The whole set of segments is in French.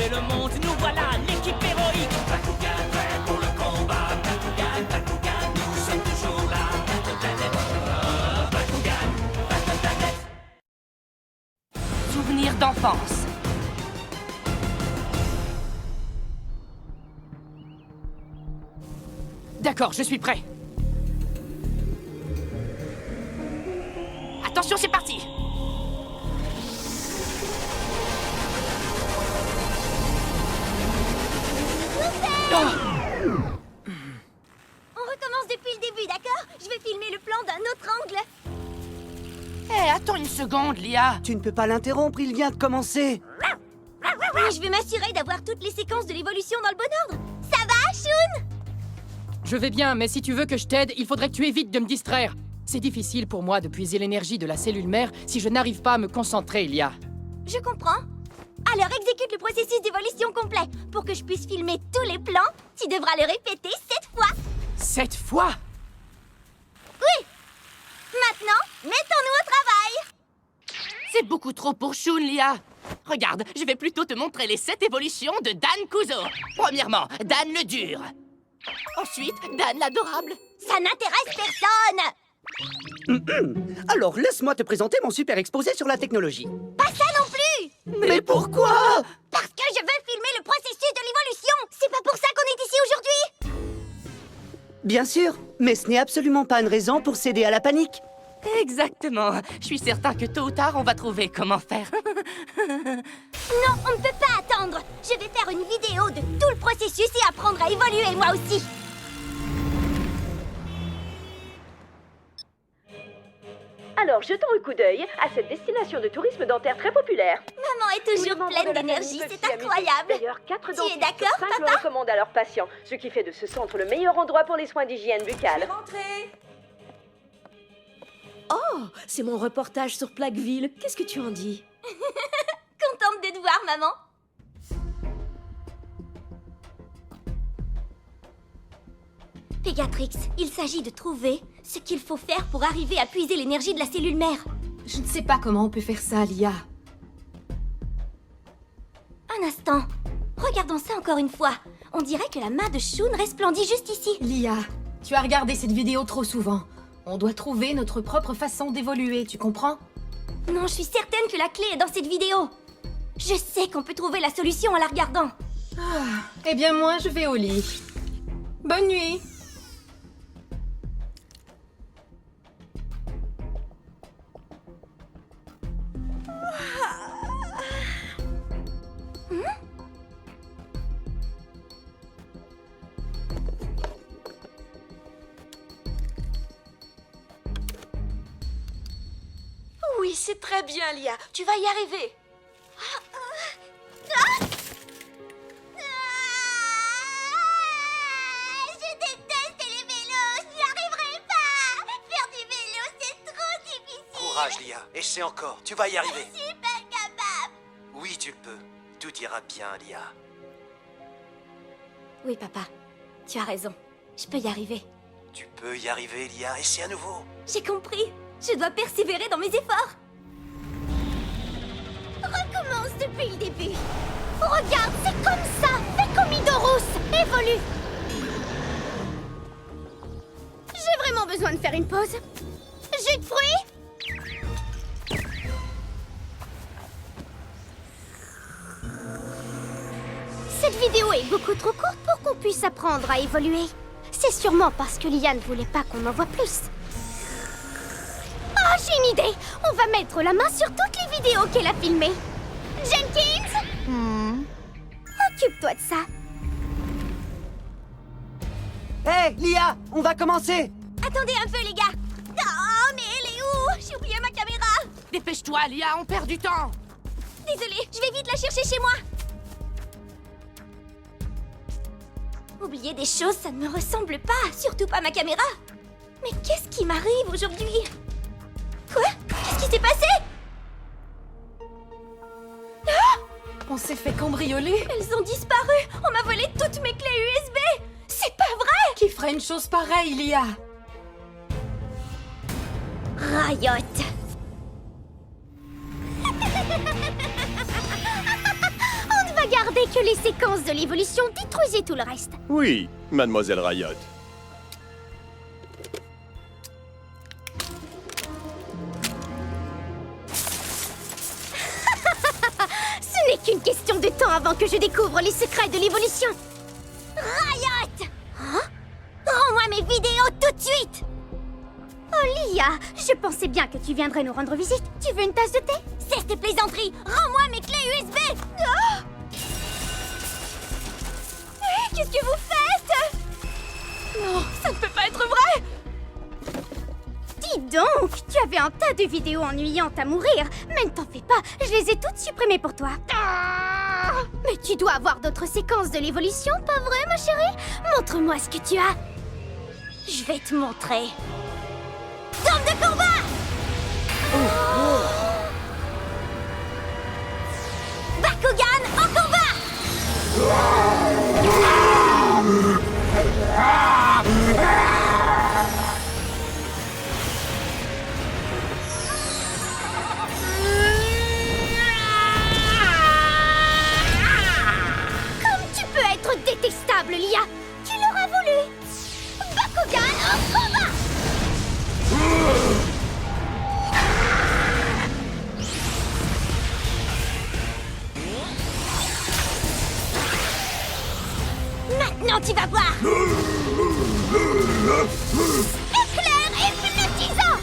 sauver le monde, nous voilà l'équipe héroïque. Bakugan, prêt pour le combat. Bakugan, nous sommes toujours là. Bakugan, Bakugan. Souvenirs d'enfance. D'accord, je suis prêt. Attention, c'est parti. On recommence depuis le début, d'accord? Je vais filmer le plan d'un autre angle. Hé, attends une seconde, Lia. Tu ne peux pas l'interrompre, il vient de commencer. Mais je vais m'assurer d'avoir toutes les séquences de l'évolution dans le bon ordre. Ça va, Shun? Je vais bien, mais si tu veux que je t'aide, il faudrait que tu évites de me distraire. C'est difficile pour moi de puiser l'énergie de la cellule mère si je n'arrive pas à me concentrer, Lia. Je comprends. Alors exécute le processus d'évolution complet. Pour que je puisse filmer tous les plans, tu devras le répéter 7 fois. 7 fois? Oui. Maintenant, mettons-nous au travail. C'est beaucoup trop pour Shun, Lia. Regarde, je vais plutôt te montrer les 7 évolutions de Dan Kuzo. Premièrement, Dan le dur. Ensuite, Dan l'adorable. Ça n'intéresse personne. Alors, laisse-moi te présenter mon super exposé sur la technologie. Pas ça non plus. Mais pourquoi? Parce que je veux filmer le processus de l'évolution. C'est pas pour ça qu'on est ici aujourd'hui. Bien sûr, mais ce n'est absolument pas une raison pour céder à la panique. Exactement. Je suis certain que tôt ou tard, on va trouver comment faire. Non, on ne peut pas attendre. Je vais faire une vidéo de tout le processus et apprendre à évoluer moi aussi. Alors, jetons un coup d'œil à cette destination de tourisme dentaire très populaire. Maman est toujours Tous les membres pleine de la d'énergie, famille peuvent c'est s'y amuser. incroyable. D'ailleurs, 4 Tu es dentistes d'accord, sur 5 le papa? recommandent à leurs patients, ce qui fait de ce centre le meilleur endroit pour les soins d'hygiène buccale. Oh, c'est mon reportage sur Plaqueville. Qu'est-ce que tu en dis? Contente de te voir, maman. Pégatrix, il s'agit de trouver ce qu'il faut faire pour arriver à puiser l'énergie de la cellule mère. Je ne sais pas comment on peut faire ça, Lia. Un instant. Regardons ça encore une fois. On dirait que la main de Shun resplendit juste ici. Lia, tu as regardé cette vidéo trop souvent. On doit trouver notre propre façon d'évoluer, tu comprends? Non, je suis certaine que la clé est dans cette vidéo. Je sais qu'on peut trouver la solution en la regardant. Eh bien, moi, je vais au lit. Bonne nuit. Oui, c'est très bien, Lia. Tu vas y arriver. Je déteste les vélos. Je n'y arriverai pas. Faire du vélo, c'est trop difficile. Courage, Lia. Essaie encore. Tu vas y arriver. Je suis pas capable. Oui, tu le peux. Tout ira bien, Lia. Oui, papa. Tu as raison. Je peux y arriver. Tu peux y arriver, Lia. Essaie à nouveau. J'ai compris. Je dois persévérer dans mes efforts. Recommence depuis le début. Regarde, c'est comme ça. Fais comme Idorus. Évolue. J'ai vraiment besoin de faire une pause. Jus de fruits. Cette vidéo est beaucoup trop courte pour qu'on puisse apprendre à évoluer. C'est sûrement parce que Lia ne voulait pas qu'on en voit plus. Oh, j'ai une idée. On va mettre la main sur toutes les vidéos qu'elle a filmées. Jenkins, occupe-toi de ça. Hé, Lia, on va commencer. Attendez un peu, les gars. Oh, mais elle est où? J'ai oublié ma caméra. Dépêche-toi, Lia, on perd du temps. Désolée, je vais vite la chercher chez moi. Oublier des choses, ça ne me ressemble pas. Surtout pas ma caméra. Mais qu'est-ce qui m'arrive aujourd'hui? Quoi? Qu'est-ce qui s'est passé? On s'est fait cambrioler. Elles ont disparu. On m'a volé toutes mes clés USB. C'est pas vrai. Qui ferait une chose pareille, Lia? Riot. On ne va garder que les séquences de l'évolution détruisaient tout le reste. Oui, mademoiselle Riot. Ce n'est qu'une question de temps avant que je découvre les secrets de l'évolution. Riot! Hein? Rends-moi mes vidéos tout de suite! Oh Lia, je pensais bien que tu viendrais nous rendre visite. Tu veux une tasse de thé? Cesse tes plaisanteries! Rends-moi mes clés USB! Oh! Qu'est-ce que vous faites? Non, ça ne peut pas être vrai! Dis donc, tu avais un tas de vidéos ennuyantes à mourir. Mais ne t'en fais pas, je les ai toutes supprimées pour toi. Mais tu dois avoir d'autres séquences de l'évolution, pas vrai, ma chérie? Montre-moi ce que tu as. Je vais te montrer. Zone de combat! Bakugan en combat! Comme tu peux être détestable, Lia! Tu l'auras voulu! Bakugan en combat! Maintenant tu vas voir! Éclair hypnotisant!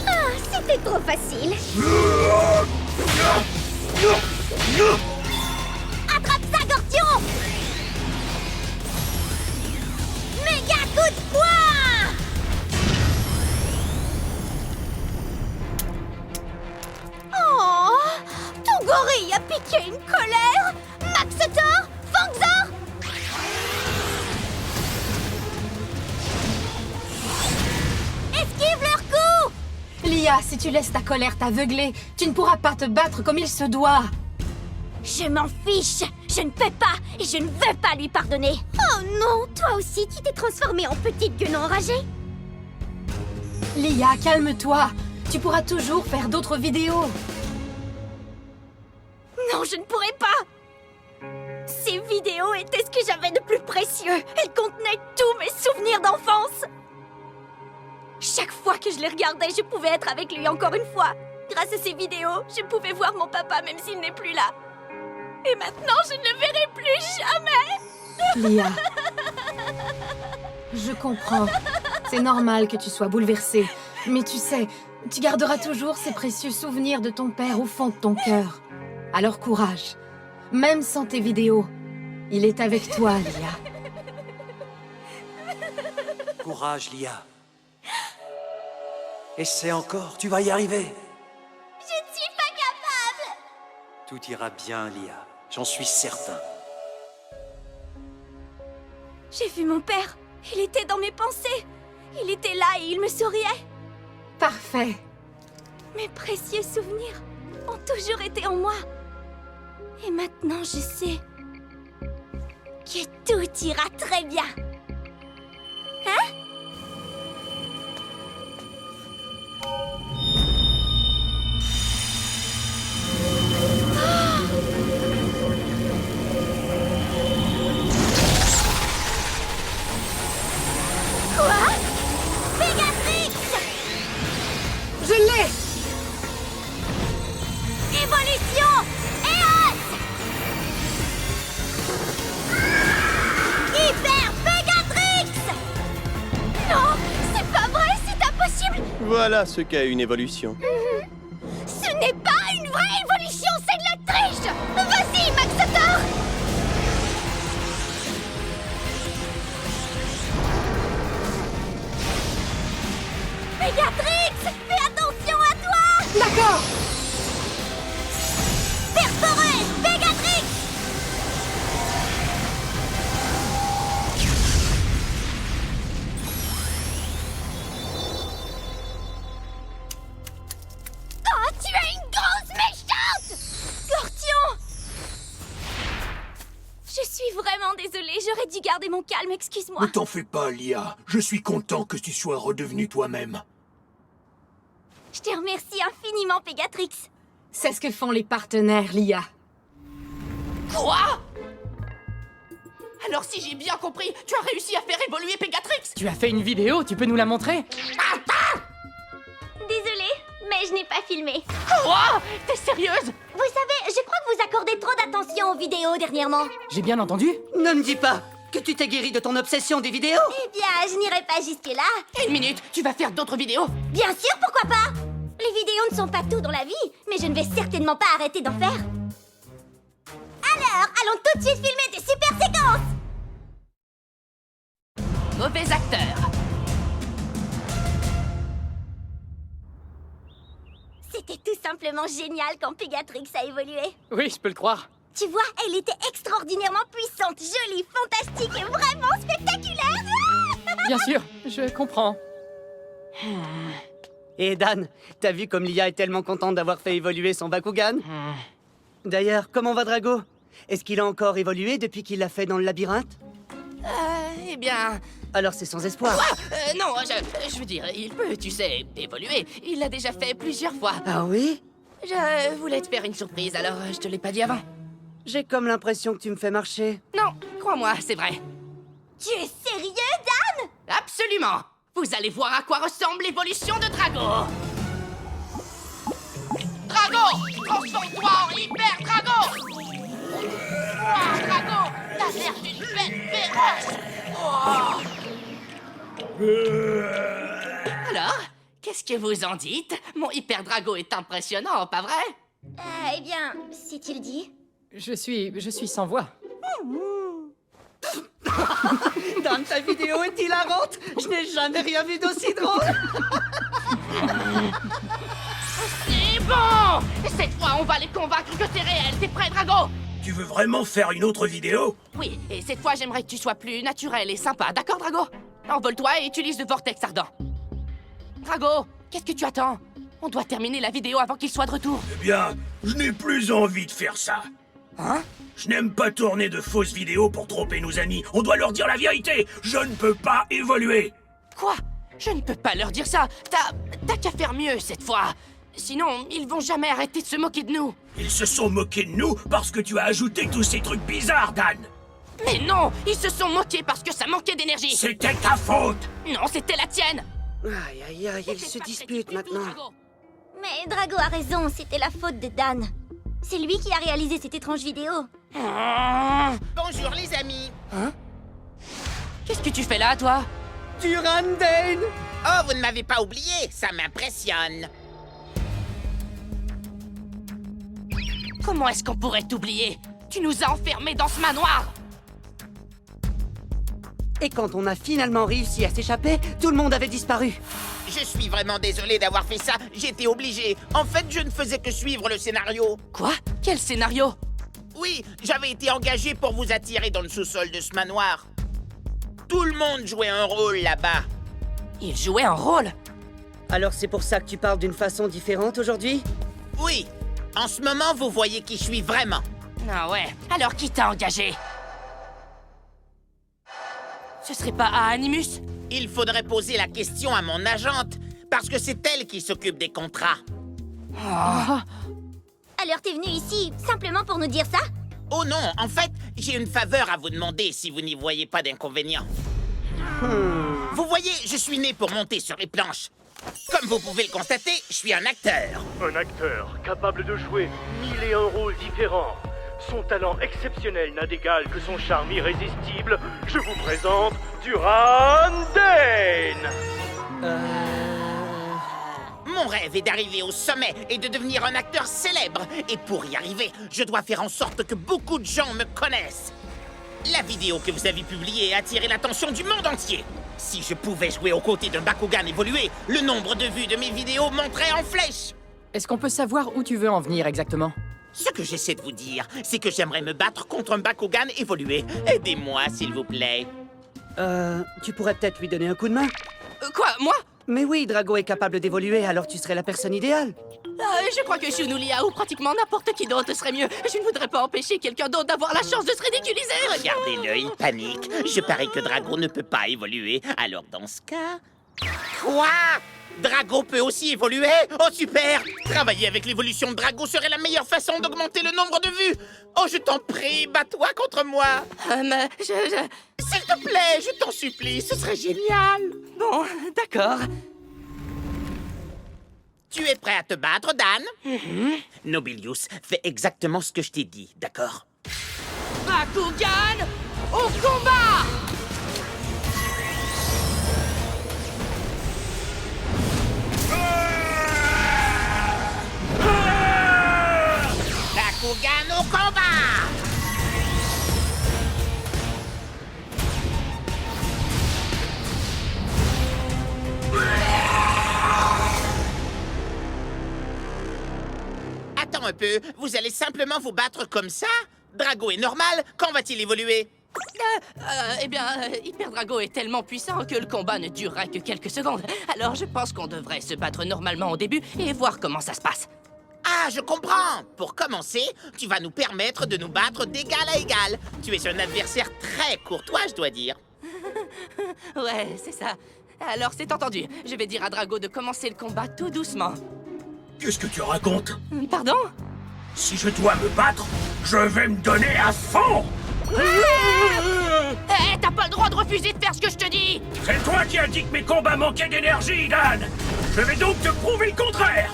Ah, c'était trop facile! Attrape ça, Gordion! Méga coup de poing! Oh! Ton gorille a piqué une colère! Maxator! Fangzor! Esquive leur coup! Lia, si tu laisses ta colère t'aveugler, tu ne pourras pas te battre comme il se doit. Je m'en fiche! Je ne peux pas! Et je ne veux pas lui pardonner! Oh non! Toi aussi, tu t'es transformée en petite gueule enragée! Lia, calme-toi. Tu pourras toujours faire d'autres vidéos. Non, je ne pourrais pas! Ces vidéos étaient ce que j'avais de plus précieux! Elles contenaient tous mes souvenirs d'enfance! Chaque fois que je les regardais, je pouvais être avec lui encore une fois! Grâce à ces vidéos, je pouvais voir mon papa même s'il n'est plus là! Et maintenant, je ne le verrai plus jamais! Lia. Je comprends. C'est normal que tu sois bouleversée. Mais tu sais, tu garderas toujours ces précieux souvenirs de ton père au fond de ton cœur. Alors courage. Même sans tes vidéos, il est avec toi, Lia. Courage, Lia. Essaie encore, tu vas y arriver. Je ne suis pas capable! Tout ira bien, Lia. J'en suis certain. J'ai vu mon père. Il était dans mes pensées. Il était là et il me souriait. Parfait. Mes précieux souvenirs ont toujours été en moi. Et maintenant, je sais que tout ira très bien. Hein? Quoi? Pégatrix! Je l'ai! Évolution! Eos! Hyper Pégatrix! Non, c'est pas vrai, c'est impossible! Voilà ce qu'est une évolution. Ce n'est pas une vraie évolution, c'est de la triche! Vas-y, Maxator! Pégatrix! Fais attention à toi! D'accord! Perforeuse Pégatrix! Oh, tu es une grosse méchante! Gordion! Je suis vraiment désolée, j'aurais dû garder mon calme, excuse-moi. Ne t'en fais pas, Lia. Je suis content que tu sois redevenue toi-même. Je te remercie infiniment, Pégatrix. C'est ce que font les partenaires, Lia. Quoi? Alors si j'ai bien compris, tu as réussi à faire évoluer Pégatrix? Tu as fait une vidéo, tu peux nous la montrer? Désolée, mais je n'ai pas filmé. Quoi? T'es sérieuse? Vous savez, je crois que vous accordez trop d'attention aux vidéos dernièrement. J'ai bien entendu? Ne me dis pas que tu t'es guéri de ton obsession des vidéos. Eh bien, je n'irai pas jusque-là. Une minute, tu vas faire d'autres vidéos? Bien sûr, pourquoi pas? Les vidéos ne sont pas tout dans la vie, mais je ne vais certainement pas arrêter d'en faire. Alors, allons tout de suite filmer des super séquences. Mauvais acteur. C'était tout simplement génial quand Pégatrix a évolué. Oui, je peux le croire. Tu vois, elle était extraordinairement puissante, jolie, fantastique et vraiment spectaculaire. Bien sûr, je comprends. Et Dan, t'as vu comme Lia est tellement contente d'avoir fait évoluer son Bakugan? D'ailleurs, comment va Drago? Est-ce qu'il a encore évolué depuis qu'il l'a fait dans le labyrinthe? Eh bien... Alors c'est sans espoir. Non, je veux dire, il peut, tu sais, évoluer. Il l'a déjà fait plusieurs fois. Ah oui? Je voulais te faire une surprise, alors je te l'ai pas dit avant. J'ai comme l'impression que tu me fais marcher. Non, crois-moi, c'est vrai. Tu es sérieux, Dan? Absolument. Vous allez voir à quoi ressemble l'évolution de Drago. Drago, transforme-toi en Hyper Drago. Wow, Drago, t'as l'air d'une bête féroce. Oh. Alors, qu'est-ce que vous en dites? Mon Hyper Drago est impressionnant, pas vrai? Eh bien, si-t-il dit? Je suis sans voix. Dan, ta vidéo est hilarante. Je n'ai jamais rien vu d'aussi drôle. C'est bon. Cette fois, on va les convaincre que c'est réel. T'es prêt, Drago? Tu veux vraiment faire une autre vidéo? Oui, et cette fois, j'aimerais que tu sois plus naturel et sympa, d'accord, Drago? Envole-toi et utilise le vortex ardent. Drago, qu'est-ce que tu attends? On doit terminer la vidéo avant qu'il soit de retour. Eh bien, je n'ai plus envie de faire ça. Hein? Je n'aime pas tourner de fausses vidéos pour tromper nos amis. On doit leur dire la vérité. Je ne peux pas évoluer. Quoi? Je ne peux pas leur dire ça. T'as qu'à faire mieux cette fois. Sinon, ils vont jamais arrêter de se moquer de nous. Ils se sont moqués de nous parce que tu as ajouté tous ces trucs bizarres, Dan. Mais non, ils se sont moqués parce que ça manquait d'énergie. C'était ta faute. Non, c'était la tienne. Aïe, aïe, aïe, ils se disputent maintenant. Mais Drago a raison, c'était la faute de Dan. C'est lui qui a réalisé cette étrange vidéo. Bonjour les amis. Hein? Qu'est-ce que tu fais là, toi? Durandane! Oh, vous ne m'avez pas oublié, ça m'impressionne. Comment est-ce qu'on pourrait t'oublier? Tu nous as enfermés dans ce manoir. Et quand on a finalement réussi à s'échapper, tout le monde avait disparu. Je suis vraiment désolé d'avoir fait ça, j'étais obligé. En fait, je ne faisais que suivre le scénario. Quoi? Quel scénario? Oui, j'avais été engagé pour vous attirer dans le sous-sol de ce manoir. Tout le monde jouait un rôle là-bas. Il jouait un rôle? Alors c'est pour ça que tu parles d'une façon différente aujourd'hui? Oui, en ce moment, vous voyez qui je suis vraiment. Ah ouais, alors qui t'a engagé? Ce serait pas à Animus? Il faudrait poser la question à mon agente, parce que c'est elle qui s'occupe des contrats. Oh. Alors t'es venu ici simplement pour nous dire ça? Oh non, en fait, j'ai une faveur à vous demander si vous n'y voyez pas d'inconvénient. Vous voyez, je suis né pour monter sur les planches. Comme vous pouvez le constater, je suis un acteur. Un acteur capable de jouer 1001 rôles différents. Son talent exceptionnel n'a d'égal que son charme irrésistible. Je vous présente Durandane. Mon rêve est d'arriver au sommet et de devenir un acteur célèbre. Et pour y arriver, je dois faire en sorte que beaucoup de gens me connaissent. La vidéo que vous avez publiée a attiré l'attention du monde entier. Si je pouvais jouer aux côtés d'un Bakugan évolué, le nombre de vues de mes vidéos monterait en flèche. Est-ce qu'on peut savoir où tu veux en venir exactement? Ce que j'essaie de vous dire, c'est que j'aimerais me battre contre un Bakugan évolué. Aidez-moi, s'il vous plaît. Tu pourrais peut-être lui donner un coup de main? Quoi, moi? Mais oui, Drago est capable d'évoluer, alors tu serais la personne idéale. Je crois que Shun ou Lia ou pratiquement n'importe qui d'autre serait mieux. Je ne voudrais pas empêcher quelqu'un d'autre d'avoir la chance de se ridiculiser. Regardez-le, il panique. Je parie que Drago ne peut pas évoluer. Alors dans ce cas, Quoi? Drago peut aussi évoluer? Oh super! Travailler avec l'évolution de Drago serait la meilleure façon d'augmenter le nombre de vues! Oh je t'en prie, bats-toi contre moi! Mais S'il te plaît, je t'en supplie, ce serait génial! Bon, d'accord. Tu es prêt à te battre, Dan? Nobilius, fais exactement ce que je t'ai dit, d'accord? Bakugan, au combat! Bakugan au combat! Attends un peu, vous allez simplement vous battre comme ça? Drago est normal, quand va-t-il évoluer? Eh bien, Hyper Drago est tellement puissant que le combat ne durera que quelques secondes. Alors je pense qu'on devrait se battre normalement au début et voir comment ça se passe. Ah, je comprends! Pour commencer, tu vas nous permettre de nous battre d'égal à égal. Tu es un adversaire très courtois, je dois dire. Ouais, c'est ça. Alors c'est entendu. Je vais dire à Drago de commencer le combat tout doucement. Qu'est-ce que tu racontes? Pardon? Si je dois me battre, je vais me donner à fond! Eh, t'as pas le droit de refuser de faire ce que je te dis! C'est toi qui as dit que mes combats manquaient d'énergie, Dan! Je vais donc te prouver le contraire!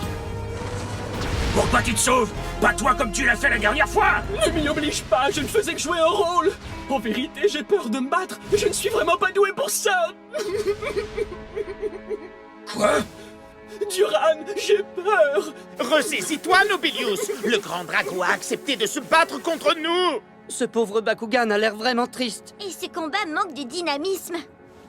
Pourquoi tu te sauves? Bats-toi comme tu l'as fait la dernière fois! Ne m'y oblige pas, je ne faisais que jouer un rôle! En vérité, j'ai peur de me battre, je ne suis vraiment pas doué pour ça! Quoi? Duran, j'ai peur! Ressaisis-toi, Nobilius! Le grand Drago a accepté de se battre contre nous! Ce pauvre Bakugan a l'air vraiment triste. Et ce combat manque de dynamisme.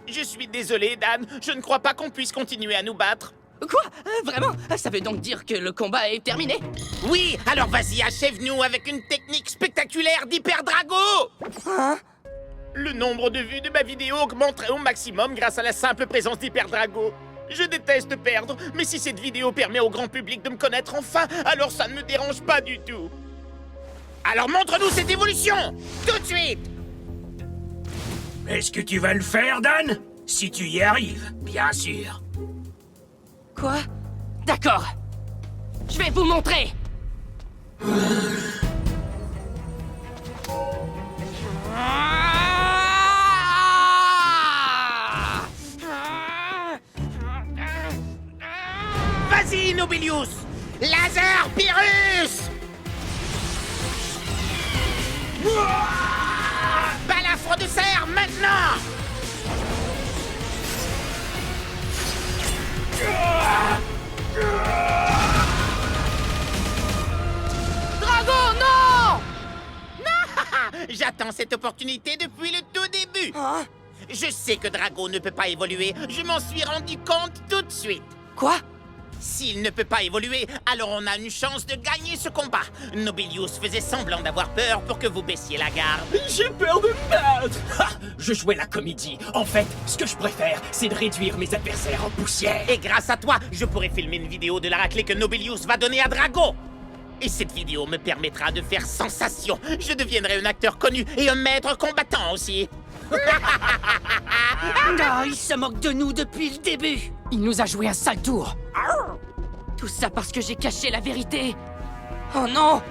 Je suis désolé, Dan. Je ne crois pas qu'on puisse continuer à nous battre. Quoi? Vraiment? Ça veut donc dire que le combat est terminé? Oui, alors vas-y, achève-nous avec une technique spectaculaire d'Hyper Drago! Hein? Le nombre de vues de ma vidéo augmenterait au maximum grâce à la simple présence d'Hyper Drago. Je déteste perdre, mais si cette vidéo permet au grand public de me connaître enfin, alors ça ne me dérange pas du tout. Alors montre-nous cette évolution! Tout de suite! Est-ce que tu vas le faire, Dan? Si tu y arrives, bien sûr. Quoi? D'accord. Je vais vous montrer. Vas-y, Nobilius! Laser Pyrrhus! Balafre de serre, maintenant! Drago, non! J'attends cette opportunité depuis le tout début. Hein? Je sais que Drago ne peut pas évoluer. Je m'en suis rendu compte tout de suite. Quoi? S'il ne peut pas évoluer, alors on a une chance de gagner ce combat. Nobilius faisait semblant d'avoir peur pour que vous baissiez la garde. J'ai peur de me battre! Ha! Je jouais la comédie. En fait, ce que je préfère, c'est de réduire mes adversaires en poussière. Et grâce à toi, je pourrai filmer une vidéo de la raclée que Nobilius va donner à Drago. Et cette vidéo me permettra de faire sensation. Je deviendrai un acteur connu et un maître combattant aussi. Ah, il se moque de nous depuis le début. Il nous a joué un sale tour. Tout ça parce que j'ai caché la vérité. Oh non!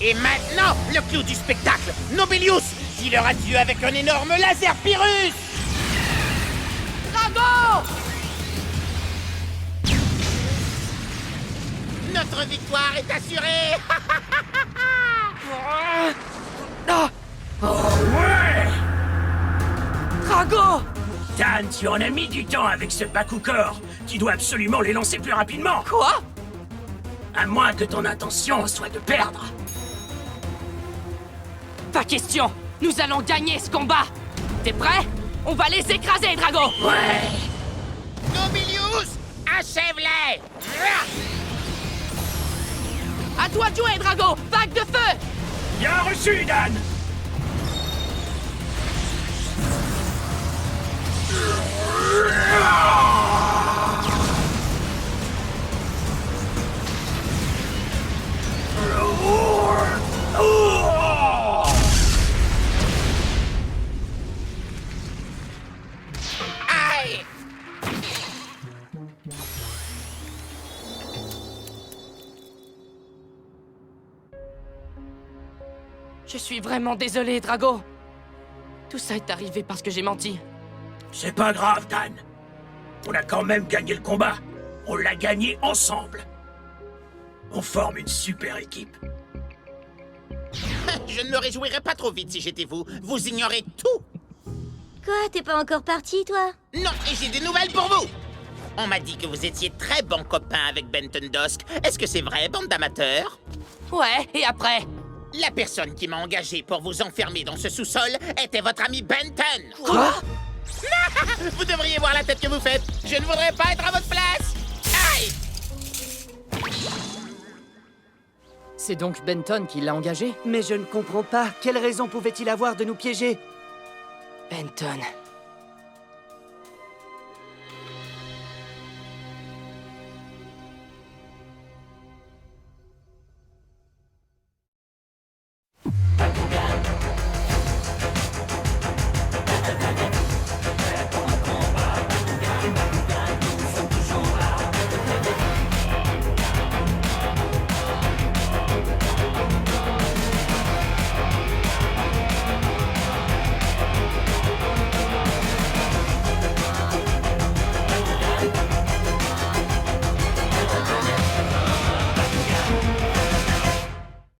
Et maintenant, le clou du spectacle. Nobilius, dis-leur adieu avec un énorme laser Pyrrhus. Drago! Notre victoire est assurée. Ouais! Drago! Dan, tu en as mis du temps avec ce Bakugor. Tu dois absolument les lancer plus rapidement. Quoi? À moins que ton intention soit de perdre. Pas question! Nous allons gagner ce combat! T'es prêt? On va les écraser, Drago! Ouais! Nobilius, achève-les. À toi de jouer, Drago! Vague de feu! Bien reçu, Dan! Aïe! Je suis vraiment désolé, Drago. Tout ça est arrivé parce que j'ai menti. C'est pas grave, Dan. On a quand même gagné le combat. On l'a gagné ensemble. On forme une super équipe. Je ne me réjouirais pas trop vite si j'étais vous. Vous ignorez tout. Quoi, t'es pas encore parti, toi? Non, et j'ai des nouvelles pour vous. On m'a dit que vous étiez très bons copains avec Benton Dusk. Est-ce que c'est vrai, bande d'amateurs? Ouais, et après? La personne qui m'a engagé pour vous enfermer dans ce sous-sol était votre ami Benton. Quoi? Vous devriez voir la tête que vous faites. Je ne voudrais pas être à votre place. Aïe! C'est donc Benton qui l'a engagé? Mais je ne comprends pas. Quelle raison pouvait-il avoir de nous piéger? Benton...